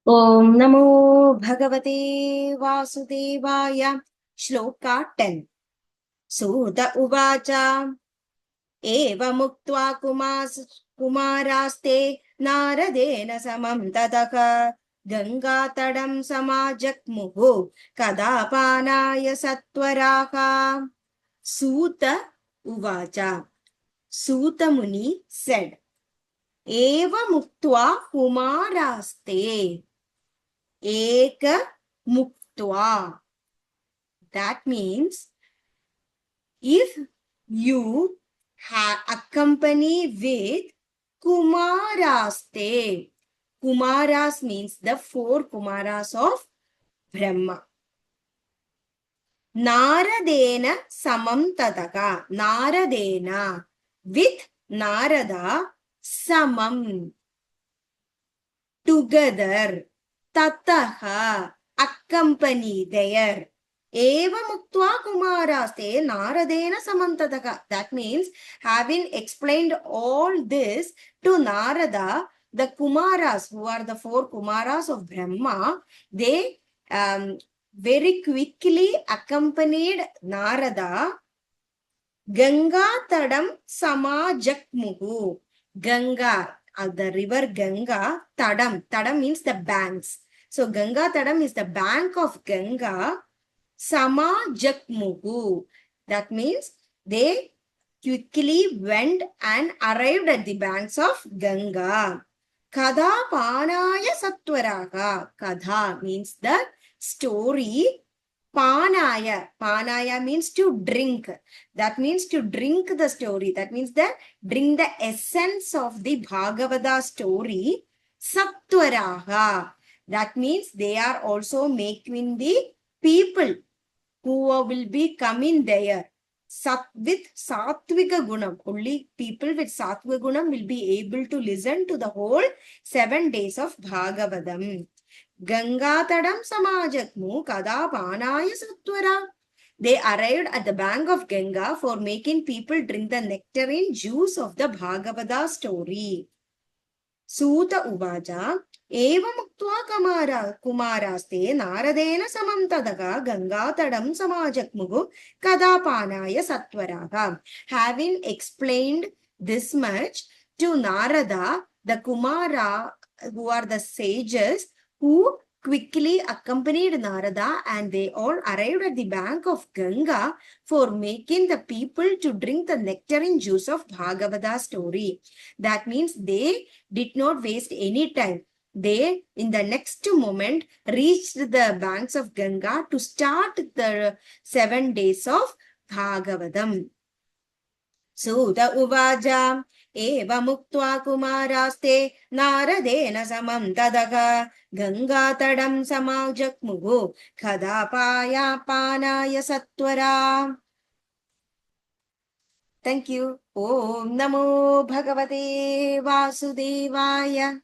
ॐ नमो भगवते वासुदेवाय। श्लोका 10। सूत उवाच एवमुक्त्वा कुमारास्ते नारदेन समं ततः गङ्गातडं समाजग्मुः कदा पानाय सत्वराः। सूत उवाच। सूतमुनि said, एवमुक्त्वा कुमारास्ते eka muktva. That means if you accompany with kumaraste. Kumaras means the 4 kumaras of Brahma. Naradena samam tataka. Naradena, with Narada, samam, together. Tataha, accompany, there. Eva muktva kumaraste naradena samantadaka. That means, having explained all this to Narada, the Kumaras, who are the 4 Kumaras of Brahma, they very quickly accompanied Narada. Ganga tadam samajakmuhu. Ganga, the river Ganga, Tadam means the banks. So Ganga Tadam is the bank of Ganga. Samajakmuhu. That means they quickly went and arrived at the banks of Ganga. Kada Panaya Satvaraga. Kada means the story. Panaya means to drink. That means to drink the story. That means that drink the essence of the Bhagavata story. Satvaraha. That means they are also making the people who will be coming there with Satvika Gunam. Only people with Satvika Gunam will be able to listen to the whole 7 days of Bhagavatam. Gangatadam Samajatmu Kada Panaya Satvara. They arrived at the bank of Ganga for making people drink the nectarine juice of the Bhagavata story. Suta Uvaja, Evamuktva Kumaraste Naradena Samam Tadaka Gangatadam Samajakmugu Kada Panaya Satvaraha. Having explained this much to Narada, the Kumara, who are the sages, who quickly accompanied Narada, and they all arrived at the bank of Ganga for making the people to drink the nectarine juice of Bhagavata story. That means they did not waste any time. They, in the next moment, reached the banks of Ganga to start the 7 days of Bhagavatam. Suta Uvaja. Eva muktva kumaraste naradena samam tadaka gangatadam samajakmuhu kadapaya panaya satvara. Thank you. Om Namo Bhagavate Vasudevaya.